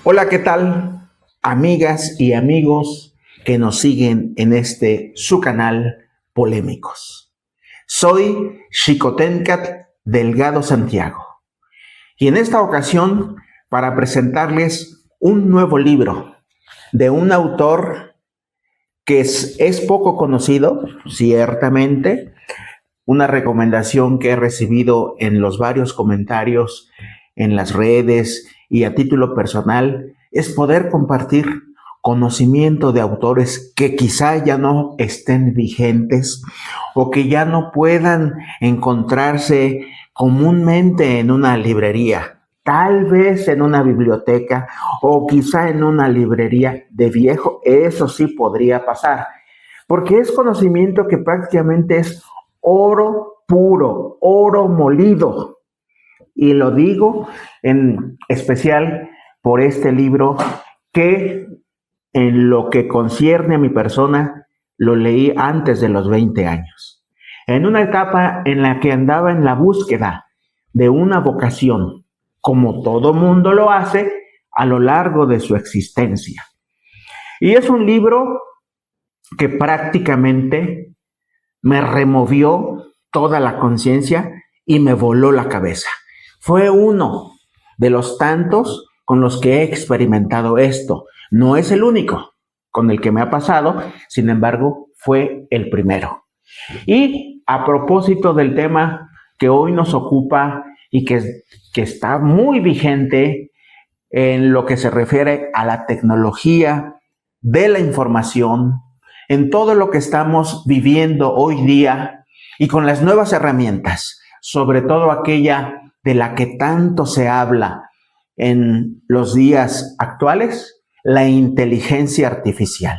Hola, ¿qué tal? Amigas y amigos que nos siguen en su canal Polémicos. Soy Xicoténcatl Delgado Santiago y en esta ocasión para presentarles un nuevo libro de un autor que es poco conocido, ciertamente, una recomendación que he recibido en los varios comentarios en las redes y a título personal es poder compartir conocimiento de autores que quizá ya no estén vigentes o que ya no puedan encontrarse comúnmente en una librería, tal vez en una biblioteca o quizá en una librería de viejo. Eso sí podría pasar, porque es conocimiento que prácticamente es oro puro, oro molido. Y lo digo en especial por este libro que en lo que concierne a mi persona lo leí antes de los 20 años. En una etapa en la que andaba en la búsqueda de una vocación, como todo mundo lo hace a lo largo de su existencia. Y es un libro que prácticamente me removió toda la conciencia y me voló la cabeza. Fue uno de los tantos con los que he experimentado esto. No es el único con el que me ha pasado, sin embargo, fue el primero. Y a propósito del tema que hoy nos ocupa y que está muy vigente en lo que se refiere a la tecnología de la información, en todo lo que estamos viviendo hoy día y con las nuevas herramientas, sobre todo aquella de la que tanto se habla en los días actuales, la inteligencia artificial.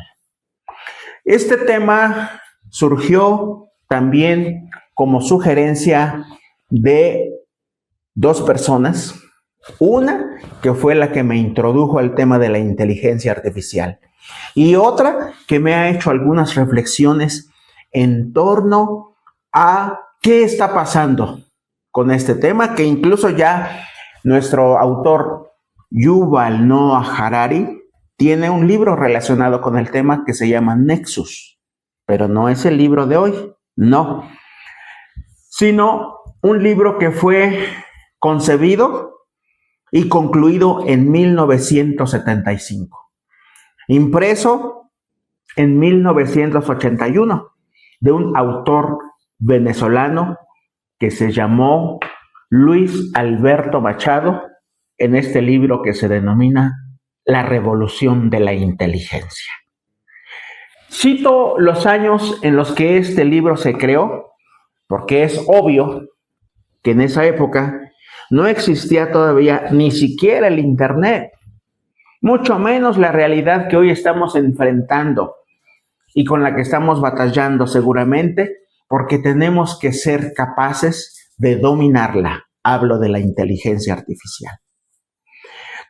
Este tema surgió también como sugerencia de dos personas. Una que fue la que me introdujo al tema de la inteligencia artificial y otra que me ha hecho algunas reflexiones en torno a qué está pasando con este tema, que incluso ya nuestro autor Yuval Noah Harari tiene un libro relacionado con el tema que se llama Nexus, pero no es el libro de hoy, no, sino un libro que fue concebido y concluido en 1975, impreso en 1981 de un autor venezolano que se llamó Luis Alberto Machado, en este libro que se denomina La Revolución de la Inteligencia. Cito los años en los que este libro se creó, porque es obvio que en esa época no existía todavía ni siquiera el Internet, mucho menos la realidad que hoy estamos enfrentando y con la que estamos batallando seguramente, porque tenemos que ser capaces de dominarla. Hablo de la inteligencia artificial.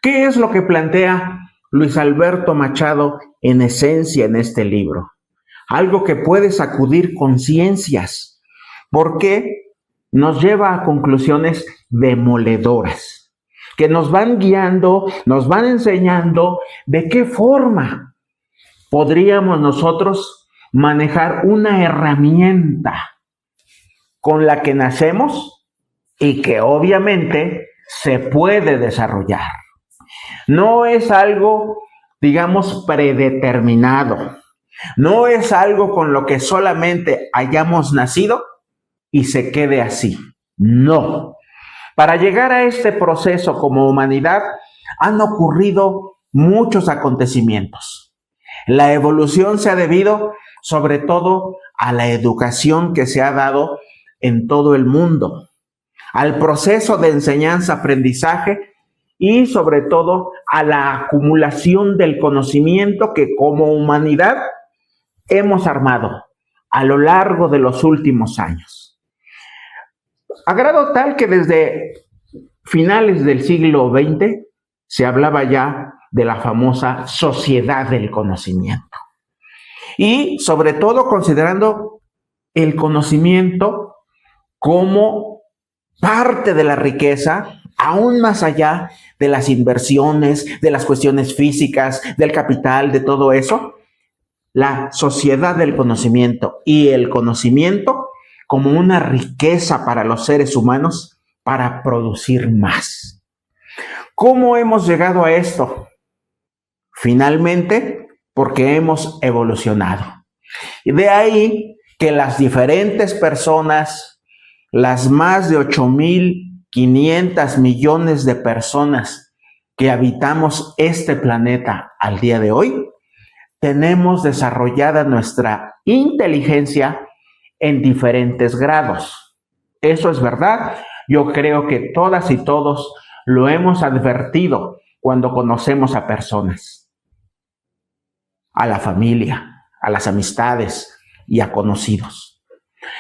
¿Qué es lo que plantea Luis Alberto Machado en esencia en este libro? Algo que puede sacudir conciencias, porque nos lleva a conclusiones demoledoras, que nos van guiando, nos van enseñando de qué forma podríamos nosotros manejar una herramienta con la que nacemos y que obviamente se puede desarrollar. No es algo, digamos, predeterminado. No es algo con lo que solamente hayamos nacido y se quede así. No. Para llegar a este proceso como humanidad han ocurrido muchos acontecimientos. La evolución se ha debido sobre todo a la educación que se ha dado en todo el mundo, al proceso de enseñanza-aprendizaje y sobre todo a la acumulación del conocimiento que como humanidad hemos armado a lo largo de los últimos años. A grado tal que desde finales del siglo XX se hablaba ya de la famosa sociedad del conocimiento. Y sobre todo considerando el conocimiento como parte de la riqueza, aún más allá de las inversiones, de las cuestiones físicas, del capital, de todo eso, la sociedad del conocimiento y el conocimiento como una riqueza para los seres humanos para producir más. ¿Cómo hemos llegado a esto? Finalmente, porque hemos evolucionado. Y de ahí que las diferentes personas, las más de 8.500 millones de personas que habitamos este planeta al día de hoy, tenemos desarrollada nuestra inteligencia en diferentes grados. Eso es verdad. Yo creo que todas y todos lo hemos advertido cuando conocemos a personas, a la familia, a las amistades y a conocidos.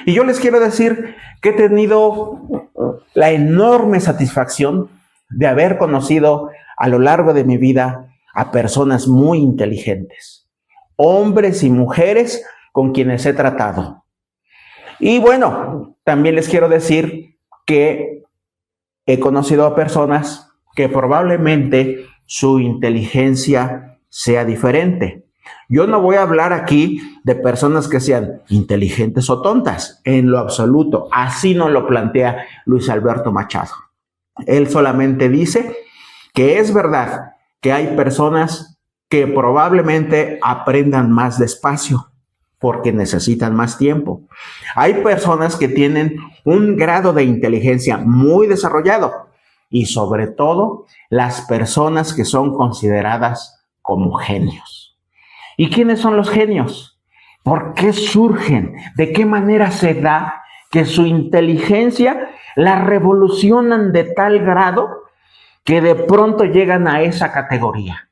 Y yo les quiero decir que he tenido la enorme satisfacción de haber conocido a lo largo de mi vida a personas muy inteligentes, hombres y mujeres con quienes he tratado. Y bueno, también les quiero decir que he conocido a personas que probablemente su inteligencia sea diferente. Yo no voy a hablar aquí de personas que sean inteligentes o tontas, en lo absoluto. Así no lo plantea Luis Alberto Machado. Él solamente dice que es verdad que hay personas que probablemente aprendan más despacio porque necesitan más tiempo. Hay personas que tienen un grado de inteligencia muy desarrollado y sobre todo las personas que son consideradas como genios. ¿Y quiénes son los genios? ¿Por qué surgen? ¿De qué manera se da que su inteligencia la revolucionan de tal grado que de pronto llegan a esa categoría?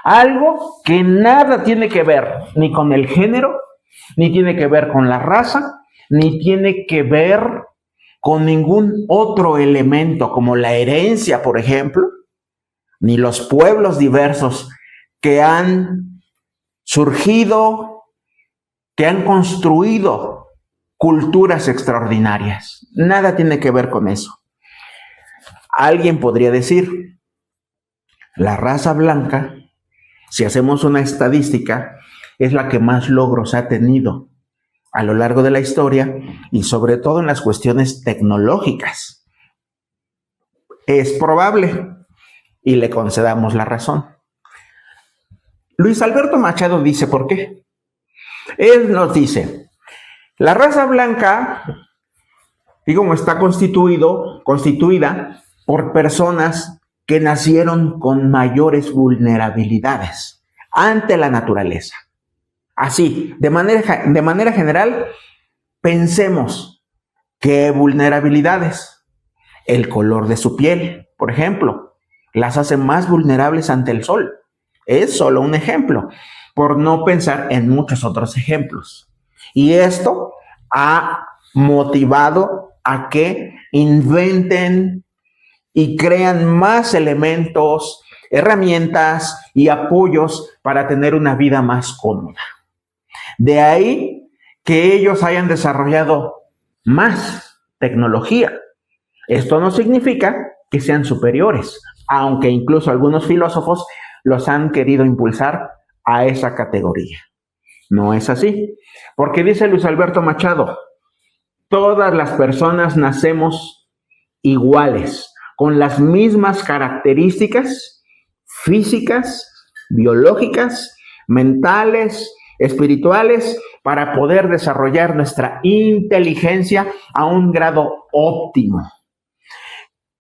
Algo que nada tiene que ver ni con el género, ni tiene que ver con la raza, ni tiene que ver con ningún otro elemento como la herencia, por ejemplo, ni los pueblos diversos que han surgido, que han construido culturas extraordinarias. Nada tiene que ver con eso. Alguien podría decir, la raza blanca, si hacemos una estadística, es la que más logros ha tenido a lo largo de la historia y sobre todo en las cuestiones tecnológicas. Es probable y le concedamos la razón. Luis Alberto Machado dice por qué. Él nos dice, la raza blanca, está constituida por personas que nacieron con mayores vulnerabilidades ante la naturaleza. Así, de manera general, pensemos qué vulnerabilidades. El color de su piel, por ejemplo, las hace más vulnerables ante el sol. Es solo un ejemplo, por no pensar en muchos otros ejemplos. Y esto ha motivado a que inventen y crean más elementos, herramientas y apoyos para tener una vida más cómoda. De ahí que ellos hayan desarrollado más tecnología. Esto no significa que sean superiores, aunque incluso algunos filósofos los han querido impulsar a esa categoría. No es así, porque dice Luis Alberto Machado, todas las personas nacemos iguales, con las mismas características físicas, biológicas, mentales, espirituales, para poder desarrollar nuestra inteligencia a un grado óptimo.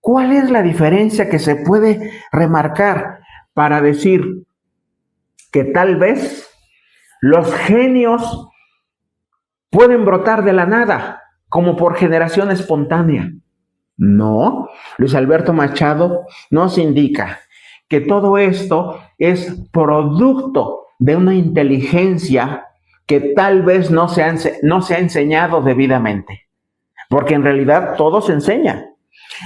¿Cuál es la diferencia que se puede remarcar para decir que tal vez los genios pueden brotar de la nada, como por generación espontánea? No, Luis Alberto Machado nos indica que todo esto es producto de una inteligencia que tal vez no se ha enseñado debidamente, porque en realidad todo se enseña.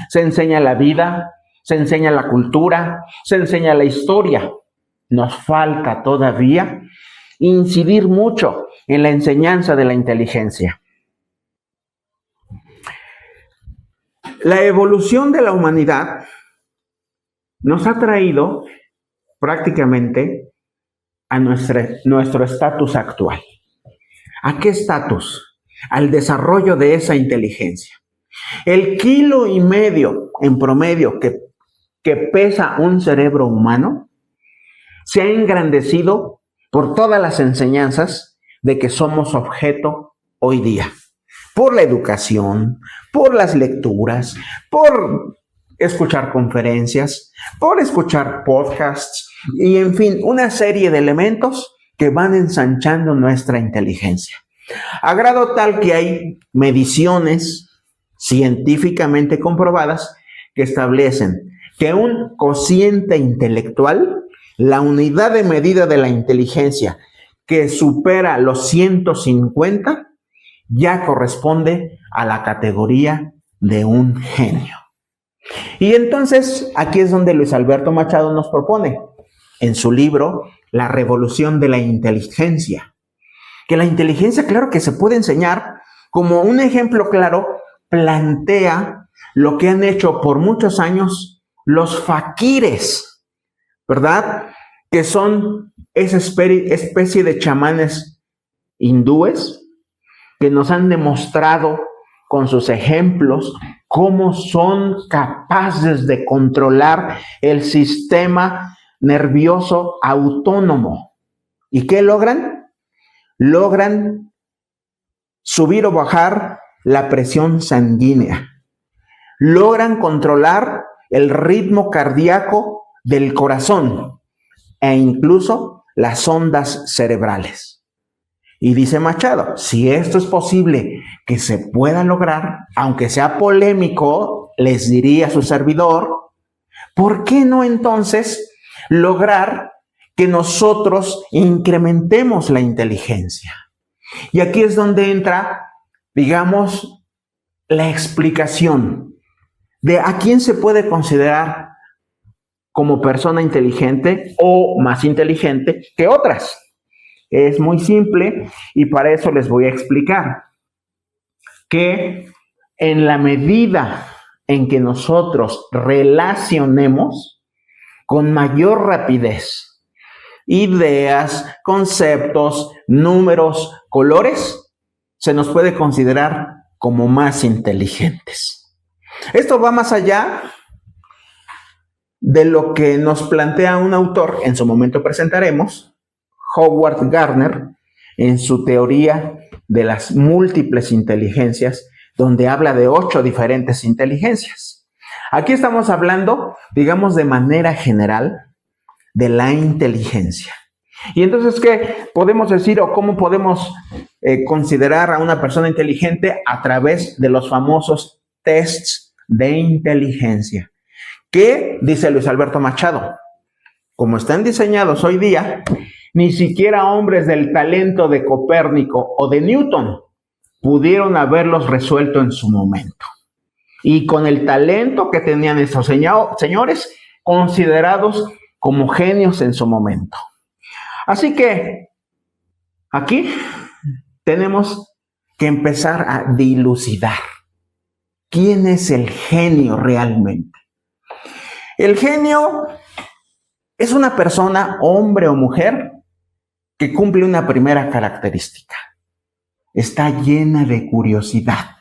Se enseña la vida, se enseña la cultura, se enseña la historia. Nos falta todavía incidir mucho en la enseñanza de la inteligencia. La evolución de la humanidad nos ha traído prácticamente a nuestro estatus actual. ¿A qué estatus? Al desarrollo de esa inteligencia. El 1,5 kilos en promedio que pesa un cerebro humano se ha engrandecido por todas las enseñanzas de que somos objeto hoy día. Por la educación, por las lecturas, por escuchar conferencias, por escuchar podcasts y, en fin, una serie de elementos que van ensanchando nuestra inteligencia. A grado tal que hay mediciones científicamente comprobadas que establecen que un cociente intelectual, la unidad de medida de la inteligencia que supera los 150, ya corresponde a la categoría de un genio. Y entonces, aquí es donde Luis Alberto Machado nos propone, en su libro, La Revolución de la Inteligencia, que la inteligencia, claro que se puede enseñar. Como un ejemplo claro, plantea lo que han hecho por muchos años los faquires, ¿verdad? Que son esa especie de chamanes hindúes que nos han demostrado con sus ejemplos cómo son capaces de controlar el sistema nervioso autónomo. ¿Y qué logran? Logran subir o bajar la presión sanguínea. Logran controlar el ritmo cardíaco del corazón e incluso las ondas cerebrales. Y dice Machado, si esto es posible que se pueda lograr, aunque sea polémico, les diría a su servidor, ¿por qué no entonces lograr que nosotros incrementemos la inteligencia? Y aquí es donde entra, digamos, la explicación de a quién se puede considerar como persona inteligente o más inteligente que otras. Es muy simple y para eso les voy a explicar que en la medida en que nosotros relacionemos con mayor rapidez ideas, conceptos, números, colores, se nos puede considerar como más inteligentes. Esto va más allá de lo que nos plantea un autor, en su momento presentaremos, Howard Gardner, en su teoría de las múltiples inteligencias, donde habla de 8 diferentes inteligencias. Aquí estamos hablando, digamos, de manera general, de la inteligencia. Y entonces, ¿qué podemos decir o cómo podemos considerar a una persona inteligente? A través de los famosos tests de inteligencia. ¿Qué dice Luis Alberto Machado? Como están diseñados hoy día, ni siquiera hombres del talento de Copérnico o de Newton pudieron haberlos resuelto en su momento. Y con el talento que tenían estos señores, considerados como genios en su momento. Así que aquí tenemos que empezar a dilucidar quién es el genio realmente. El genio es una persona, hombre o mujer, que cumple una primera característica. Está llena de curiosidad.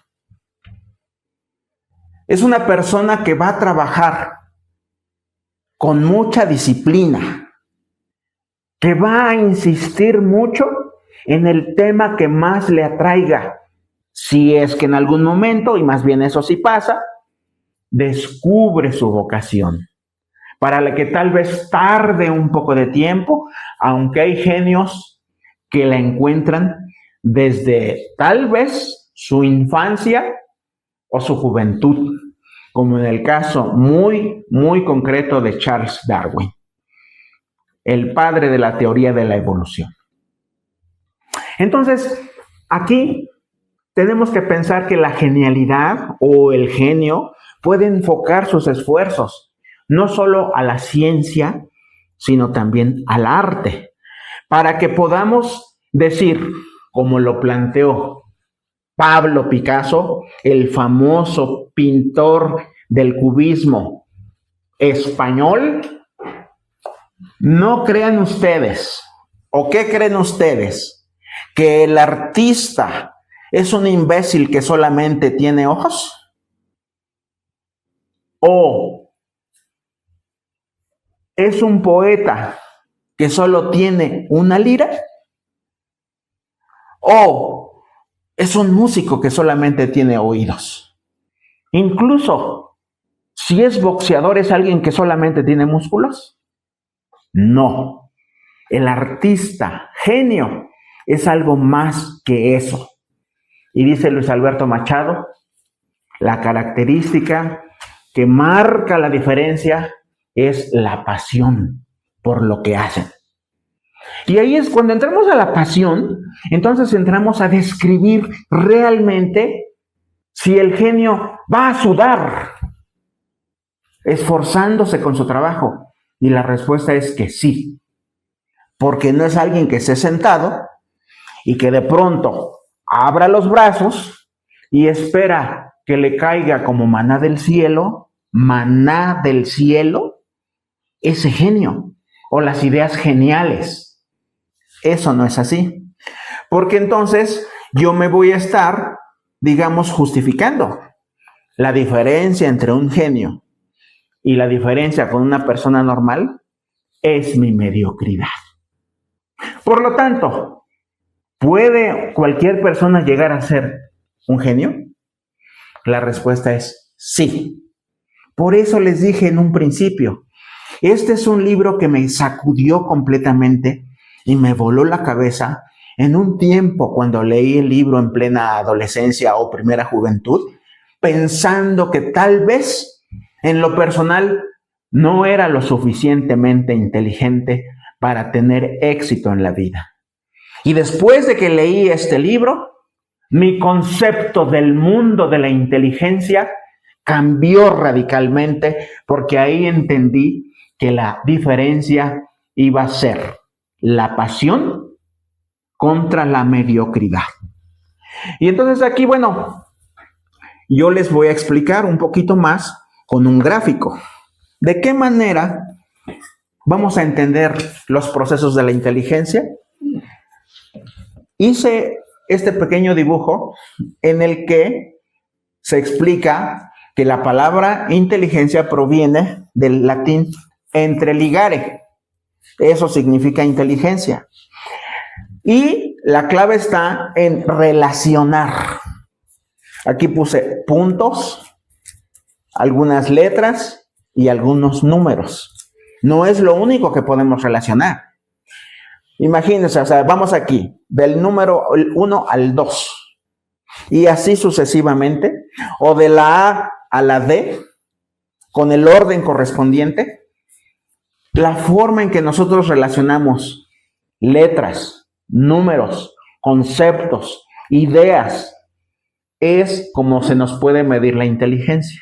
Es una persona que va a trabajar con mucha disciplina, que va a insistir mucho en el tema que más le atraiga. Si es que en algún momento, y más bien eso sí pasa, descubre su vocación, para la que tal vez tarde un poco de tiempo, aunque hay genios que la encuentran desde tal vez su infancia o su juventud, como en el caso muy, muy concreto de Charles Darwin, el padre de la teoría de la evolución. Entonces, aquí tenemos que pensar que la genialidad o el genio puede enfocar sus esfuerzos no solo a la ciencia, sino también al arte, para que podamos decir, como lo planteó Pablo Picasso, el famoso pintor del cubismo español. ¿No crean ustedes, o qué creen ustedes, que el artista es un imbécil que solamente tiene ojos? ¿O es un poeta que solo tiene una lira? ¿O es un músico que solamente tiene oídos? Incluso, si es boxeador, ¿es alguien que solamente tiene músculos? No. El artista, genio, es algo más que eso. Y dice Luis Alberto Machado, la característica que marca la diferencia es la pasión por lo que hacen. Y ahí es cuando entramos a la pasión, entonces entramos a describir realmente si el genio va a sudar esforzándose con su trabajo. Y la respuesta es que sí, porque no es alguien que esté sentado y que de pronto abra los brazos y espera que le caiga como maná del cielo ese genio o las ideas geniales. Eso no es así, porque entonces yo me voy a estar, digamos, justificando. La diferencia entre un genio y la diferencia con una persona normal es mi mediocridad. Por lo tanto, ¿puede cualquier persona llegar a ser un genio? La respuesta es sí. Por eso les dije en un principio, este es un libro que me sacudió completamente y me voló la cabeza en un tiempo cuando leí el libro en plena adolescencia o primera juventud, pensando que tal vez en lo personal no era lo suficientemente inteligente para tener éxito en la vida. Y después de que leí este libro, mi concepto del mundo de la inteligencia cambió radicalmente, porque ahí entendí que la diferencia iba a ser la pasión contra la mediocridad. Y entonces aquí, bueno, yo les voy a explicar un poquito más con un gráfico. ¿De qué manera vamos a entender los procesos de la inteligencia? Hice este pequeño dibujo en el que se explica que la palabra inteligencia proviene del latín entreligare. Eso significa inteligencia. Y la clave está en relacionar. Aquí puse puntos, algunas letras y algunos números. No es lo único que podemos relacionar. Imagínense, o sea, vamos aquí, del número 1 al 2, y así sucesivamente, o de la A a la D, con el orden correspondiente. La forma en que nosotros relacionamos letras, números, conceptos, ideas, es como se nos puede medir la inteligencia.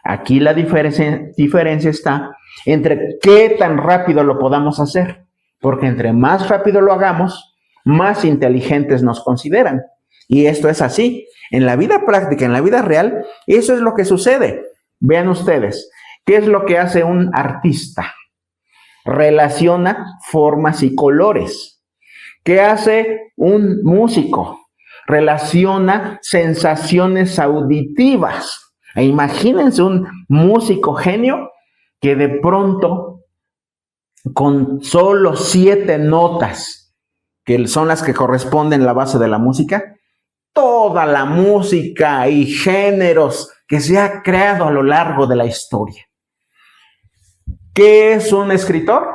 Aquí la diferencia está entre qué tan rápido lo podamos hacer, porque entre más rápido lo hagamos, más inteligentes nos consideran. Y esto es así. En la vida práctica, en la vida real, eso es lo que sucede. Vean ustedes, ¿qué es lo que hace un artista? Relaciona formas y colores. ¿Qué hace un músico? Relaciona sensaciones auditivas. E imagínense un músico genio que de pronto, con solo 7 notas, que son las que corresponden a la base de la música, toda la música y géneros que se ha creado a lo largo de la historia. ¿Qué es un escritor?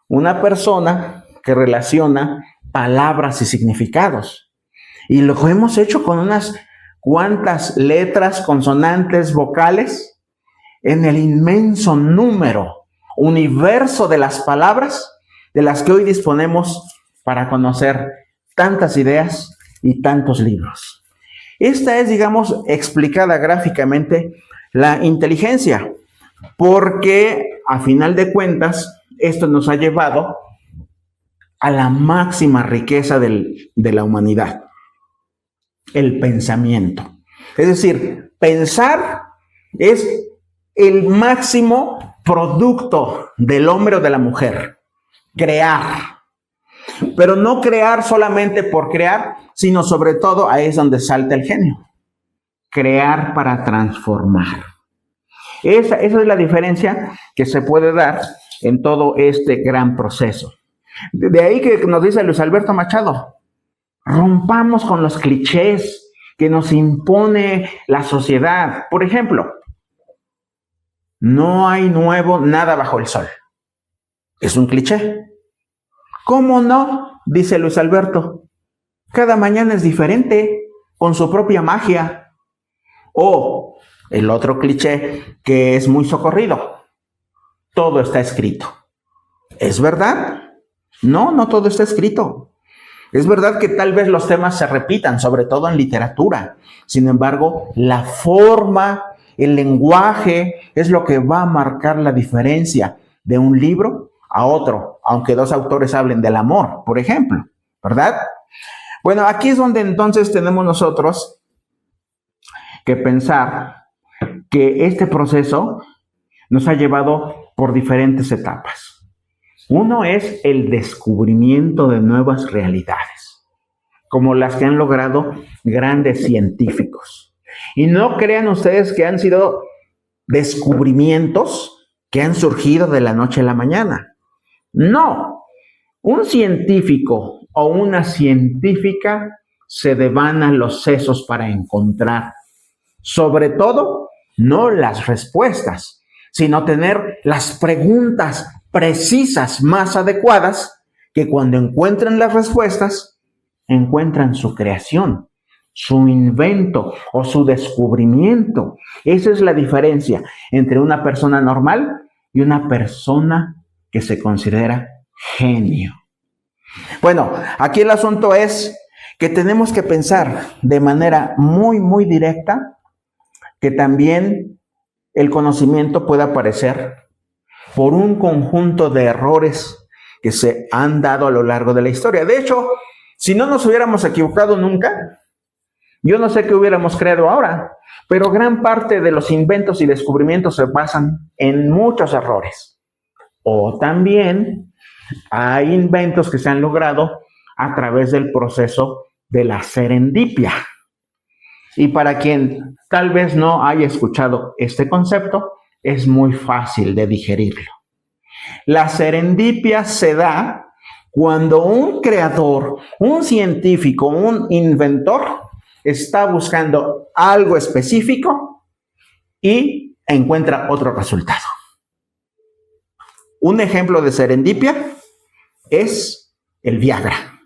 Una persona que relaciona palabras y significados. Y lo hemos hecho con unas cuantas letras, consonantes, vocales, en el inmenso número, universo de las palabras de las que hoy disponemos para conocer tantas ideas y tantos libros. Esta es, digamos, explicada gráficamente la inteligencia, porque a final de cuentas esto nos ha llevado a la máxima riqueza de la humanidad. el pensamiento. Es decir, pensar es el máximo producto del hombre o de la mujer. Crear. Pero no crear solamente por crear, sino sobre todo ahí es donde salta el genio. Crear para transformar. Esa es la diferencia que se puede dar en todo este gran proceso. De ahí que nos dice Luis Alberto Machado, rompamos con los clichés que nos impone la sociedad. Por ejemplo, no hay nuevo nada bajo el sol. Es un cliché. ¿Cómo no? Dice Luis Alberto. Cada mañana es diferente, con su propia magia. O el otro cliché que es muy socorrido. Todo está escrito. ¿Es verdad? No, no todo está escrito. Es verdad que tal vez los temas se repitan, sobre todo en literatura. Sin embargo, la forma, el lenguaje es lo que va a marcar la diferencia de un libro a otro, aunque dos autores hablen del amor, por ejemplo, ¿verdad? Bueno, aquí es donde entonces tenemos nosotros que pensar que este proceso nos ha llevado por diferentes etapas. Uno es el descubrimiento de nuevas realidades, como las que han logrado grandes científicos. Y no crean ustedes que han sido descubrimientos que han surgido de la noche a la mañana. No, un científico o una científica se devanan los sesos para encontrar, sobre todo, no las respuestas, sino tener las preguntas precisas más adecuadas que cuando encuentran las respuestas, encuentran su creación, su invento o su descubrimiento. Esa es la diferencia entre una persona normal y una persona que se considera genio. Bueno, aquí el asunto es que tenemos que pensar de manera muy, muy directa que también el conocimiento puede aparecer por un conjunto de errores que se han dado a lo largo de la historia. De hecho, si no nos hubiéramos equivocado nunca, yo no sé qué hubiéramos creado ahora, pero gran parte de los inventos y descubrimientos se basan en muchos errores. O también hay inventos que se han logrado a través del proceso de la serendipia. Y para quien tal vez no haya escuchado este concepto, es muy fácil de digerirlo. La serendipia se da cuando un creador, un científico, un inventor está buscando algo específico y encuentra otro resultado. Un ejemplo de serendipia es el Viagra,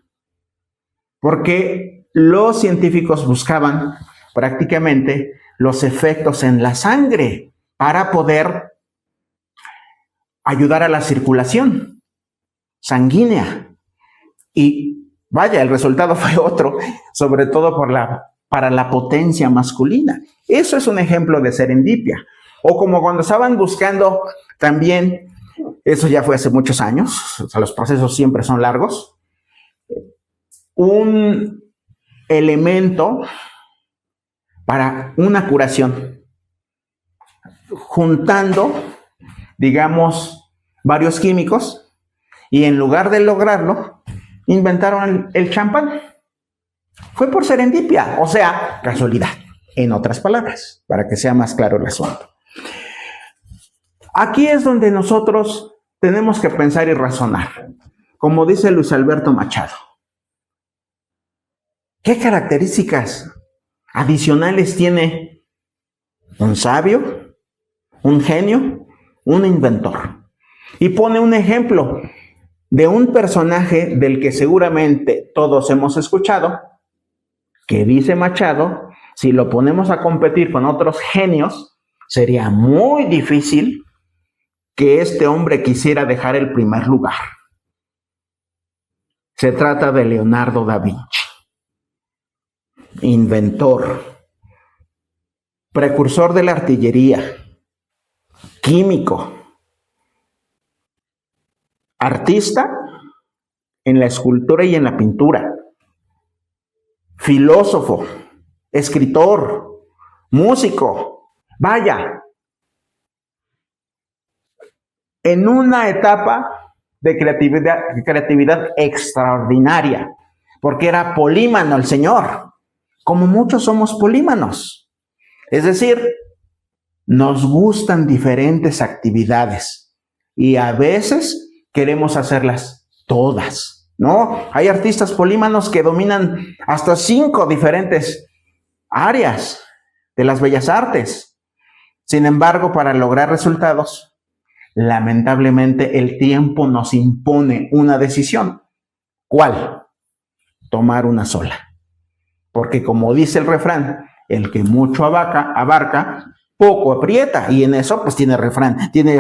porque los científicos buscaban prácticamente los efectos en la sangre para poder ayudar a la circulación sanguínea. Y vaya, el resultado fue otro, sobre todo para la potencia masculina. Eso es un ejemplo de serendipia. O como cuando estaban buscando también, eso ya fue hace muchos años, o sea, los procesos siempre son largos, un elemento para una curación, juntando, digamos, varios químicos, y en lugar de lograrlo, inventaron el champán. Fue por serendipia, o sea, casualidad, en otras palabras, para que sea más claro el asunto. Aquí es donde nosotros tenemos que pensar y razonar, como dice Luis Alberto Machado. ¿Qué características adicionales tiene un sabio, un genio, un inventor? Y pone un ejemplo de un personaje del que seguramente todos hemos escuchado, que dice Machado, si lo ponemos a competir con otros genios, sería muy difícil que este hombre quisiera dejar el primer lugar. Se trata de Leonardo da Vinci, inventor, precursor de la artillería, químico, artista en la escultura y en la pintura, filósofo, escritor, músico. Vaya, en una etapa de creatividad extraordinaria, porque era polímano el señor, como muchos somos polímanos. Es decir, nos gustan diferentes actividades y a veces queremos hacerlas todas, ¿no? Hay artistas polímanos que dominan hasta 5 diferentes áreas de las bellas artes. Sin embargo, para lograr resultados, lamentablemente el tiempo nos impone una decisión. ¿Cuál? Tomar una sola. Porque como dice el refrán, el que mucho abarca, poco aprieta. Y en eso pues tiene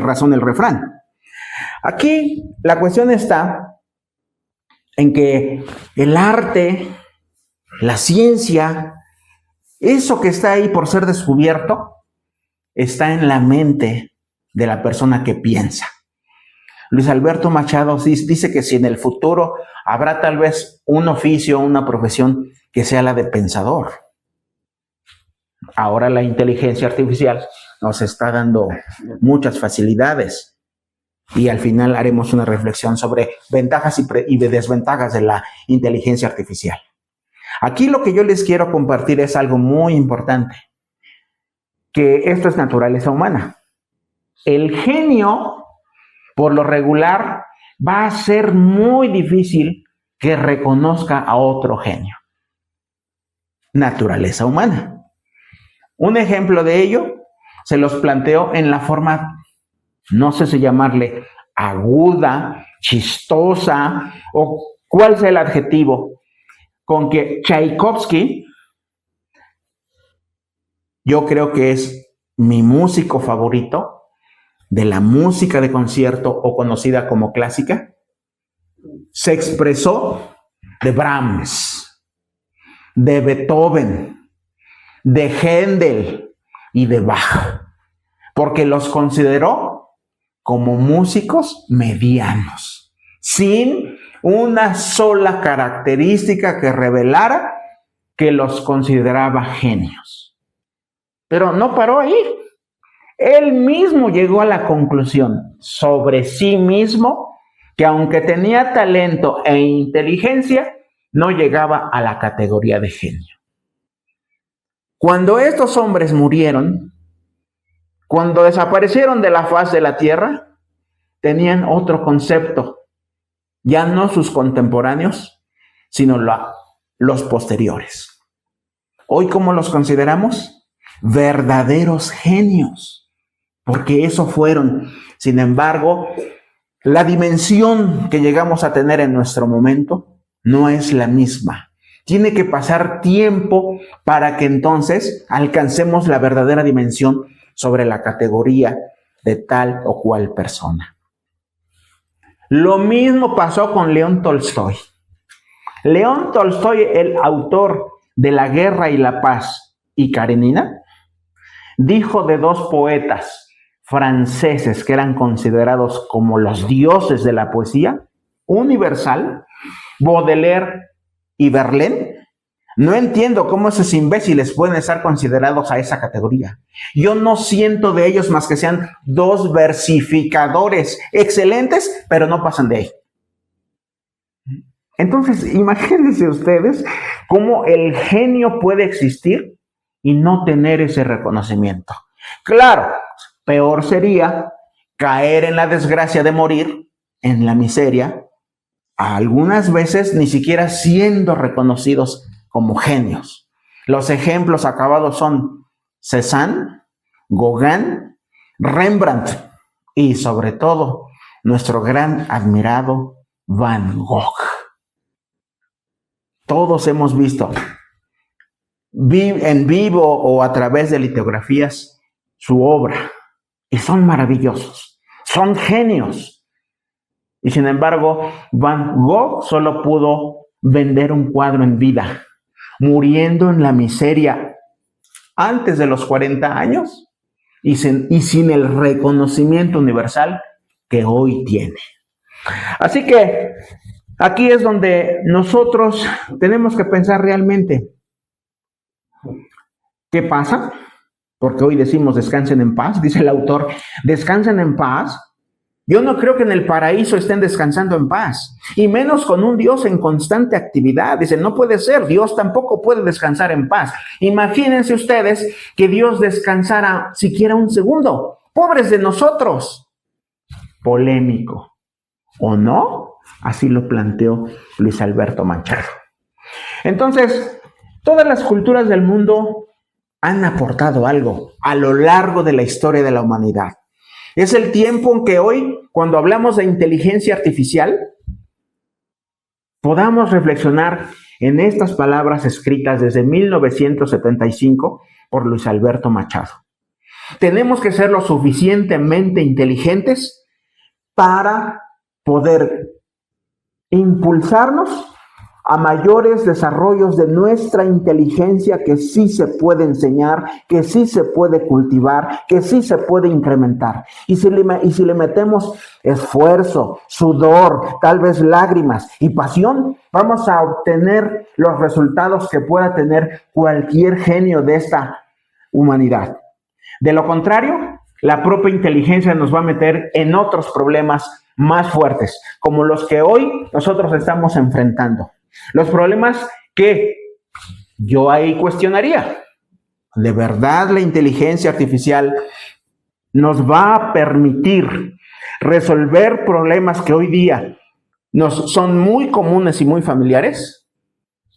razón el refrán. Aquí la cuestión está en que el arte, la ciencia, eso que está ahí por ser descubierto, está en la mente de la persona que piensa. Luis Alberto Machado dice que si en el futuro habrá tal vez un oficio, una profesión que sea la de pensador. Ahora la inteligencia artificial nos está dando muchas facilidades y al final haremos una reflexión sobre ventajas y desventajas de la inteligencia artificial. Aquí lo que yo les quiero compartir es algo muy importante, que esto es naturaleza humana. El genio, por lo regular, va a ser muy difícil que reconozca a otro genio. Naturaleza humana. Un ejemplo de ello se los planteo en la forma, no sé si llamarle aguda, chistosa o cuál sea el adjetivo, con que Tchaikovsky, yo creo que es mi músico favorito de la música de concierto o conocida como clásica, se expresó de Brahms, de Beethoven, de Händel y de Bach, porque los consideró como músicos medianos, sin una sola característica que revelara que los consideraba genios. Pero no paró ahí. Él mismo llegó a la conclusión sobre sí mismo que aunque tenía talento e inteligencia, no llegaba a la categoría de genio. Cuando estos hombres murieron, cuando desaparecieron de la faz de la tierra, tenían otro concepto, ya no sus contemporáneos, sino los posteriores. Hoy, ¿cómo los consideramos? Verdaderos genios, porque eso fueron. Sin embargo, la dimensión que llegamos a tener en nuestro momento no es la misma. Tiene que pasar tiempo para que entonces alcancemos la verdadera dimensión sobre la categoría de tal o cual persona. Lo mismo pasó con León Tolstoy. León Tolstoy, el autor de La Guerra y la Paz y Karenina, dijo de dos poetas franceses que eran considerados como los dioses de la poesía universal, Baudelaire y Verlaine: no entiendo cómo esos imbéciles pueden estar considerados a esa categoría. Yo no siento de ellos más que sean dos versificadores excelentes, pero no pasan de ahí. Entonces, imagínense ustedes cómo el genio puede existir y no tener ese reconocimiento. Claro, peor sería caer en la desgracia de morir, en la miseria, algunas veces ni siquiera siendo reconocidos como genios. Los ejemplos acabados son Cézanne, Gauguin, Rembrandt y sobre todo nuestro gran admirado Van Gogh. Todos hemos visto en vivo o a través de litografías su obra y son maravillosos, son genios. Y sin embargo, Van Gogh solo pudo vender un cuadro en vida, muriendo en la miseria antes de los 40 años y sin el reconocimiento universal que hoy tiene. Así que aquí es donde nosotros tenemos que pensar realmente ¿Qué pasa? Porque hoy decimos descansen en paz, dice el autor, descansen en paz. Yo no creo que en el paraíso estén descansando en paz, y menos con un Dios en constante actividad. Dice, no puede ser, Dios tampoco puede descansar en paz. Imagínense ustedes que Dios descansara siquiera un segundo. Pobres de nosotros. Polémico, ¿o no? Así lo planteó Luis Alberto Machado. Entonces, todas las culturas del mundo han aportado algo a lo largo de la historia de la humanidad. Es el tiempo en que hoy, cuando hablamos de inteligencia artificial, podamos reflexionar en estas palabras escritas desde 1975 por Luis Alberto Machado. Tenemos que ser lo suficientemente inteligentes para poder impulsarnos a mayores desarrollos de nuestra inteligencia que sí se puede enseñar, que sí se puede cultivar, que sí se puede incrementar. Y si le metemos esfuerzo, sudor, tal vez lágrimas y pasión, vamos a obtener los resultados que pueda tener cualquier genio de esta humanidad. De lo contrario, la propia inteligencia nos va a meter en otros problemas más fuertes, como los que hoy nosotros estamos enfrentando. Los problemas que yo ahí cuestionaría. ¿De verdad la inteligencia artificial nos va a permitir resolver problemas que hoy día nos son muy comunes y muy familiares?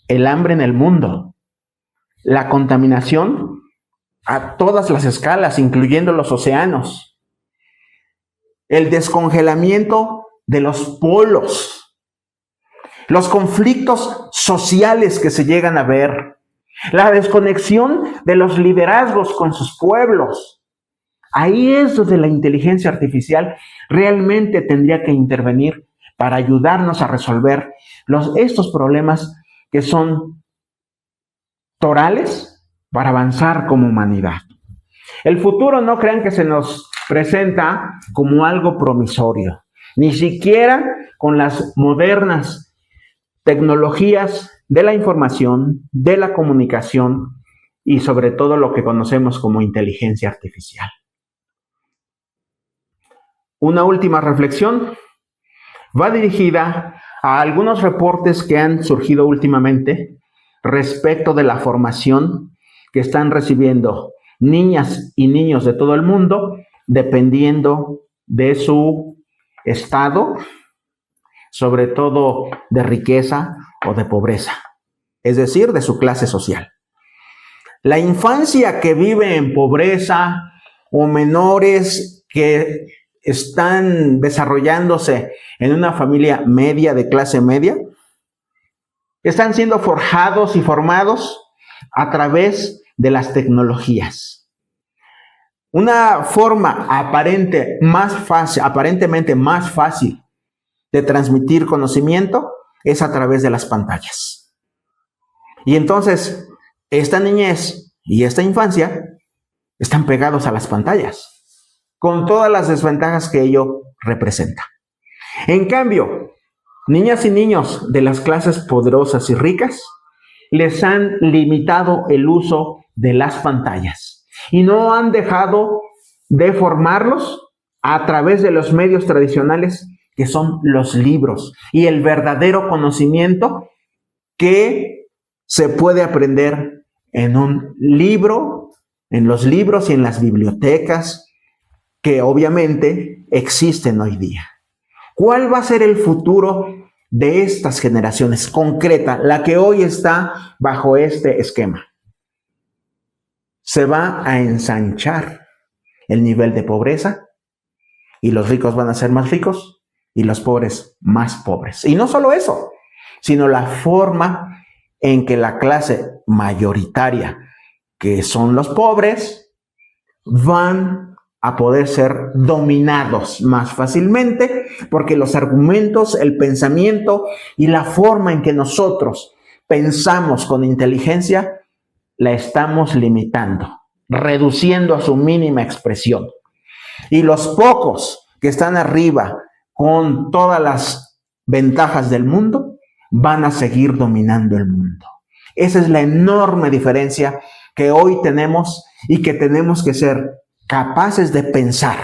El hambre en el mundo, la contaminación a todas las escalas, incluyendo los océanos, el descongelamiento de los polos, los conflictos sociales que se llegan a ver, la desconexión de los liderazgos con sus pueblos. Ahí es donde la inteligencia artificial realmente tendría que intervenir para ayudarnos a resolver estos problemas que son torales para avanzar como humanidad. El futuro no crean que se nos presenta como algo promisorio, ni siquiera con las modernas tecnologías de la información, de la comunicación y sobre todo lo que conocemos como inteligencia artificial. Una última reflexión va dirigida a algunos reportes que han surgido últimamente respecto de la formación que están recibiendo niñas y niños de todo el mundo, dependiendo de su estado, sobre todo de riqueza o de pobreza, es decir, de su clase social. La infancia que vive en pobreza o menores que están desarrollándose en una familia media, de clase media, están siendo forjados y formados a través de las tecnologías. Una forma aparentemente más fácil de transmitir conocimiento es a través de las pantallas. Y entonces, esta niñez y esta infancia están pegados a las pantallas, con todas las desventajas que ello representa. En cambio, niñas y niños de las clases poderosas y ricas les han limitado el uso de las pantallas y no han dejado de formarlos a través de los medios tradicionales que son los libros y el verdadero conocimiento que se puede aprender en un libro, en los libros y en las bibliotecas que obviamente existen hoy día. ¿Cuál va a ser el futuro de estas generaciones concreta, la que hoy está bajo este esquema? Se va a ensanchar el nivel de pobreza y los ricos van a ser más ricos y los pobres más pobres. Y no solo eso, sino la forma en que la clase mayoritaria, que son los pobres, van a poder ser dominados más fácilmente, porque los argumentos, el pensamiento y la forma en que nosotros pensamos con inteligencia, la estamos limitando, reduciendo a su mínima expresión. Y los pocos que están arriba con todas las ventajas del mundo, van a seguir dominando el mundo. Esa es la enorme diferencia que hoy tenemos y que tenemos que ser capaces de pensar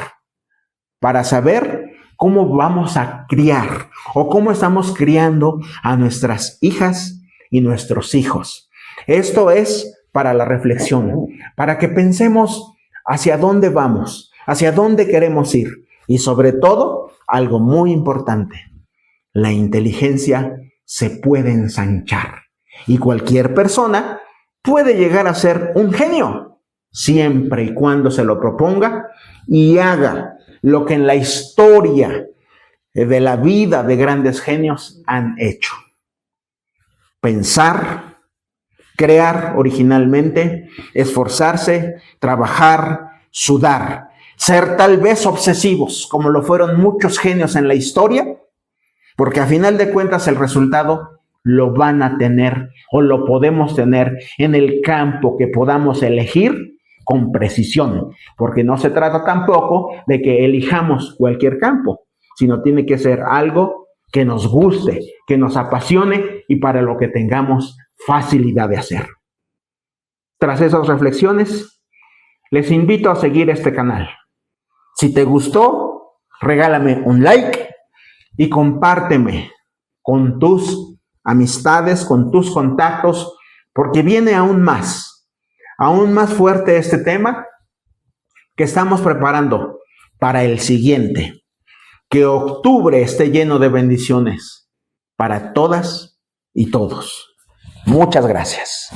para saber cómo vamos a criar o cómo estamos criando a nuestras hijas y nuestros hijos. Esto es para la reflexión, para que pensemos hacia dónde vamos, hacia dónde queremos ir y sobre todo, algo muy importante, la inteligencia se puede ensanchar y cualquier persona puede llegar a ser un genio, siempre y cuando se lo proponga y haga lo que en la historia de la vida de grandes genios han hecho. Pensar, crear originalmente, esforzarse, trabajar, sudar, ser tal vez obsesivos, como lo fueron muchos genios en la historia, porque a final de cuentas el resultado lo van a tener o lo podemos tener en el campo que podamos elegir con precisión, porque no se trata tampoco de que elijamos cualquier campo, sino tiene que ser algo que nos guste, que nos apasione y para lo que tengamos facilidad de hacer. Tras esas reflexiones, les invito a seguir este canal. Si te gustó, regálame un like y compárteme con tus amistades, con tus contactos, porque viene aún más fuerte este tema que estamos preparando para el siguiente. Que octubre esté lleno de bendiciones para todas y todos. Muchas gracias.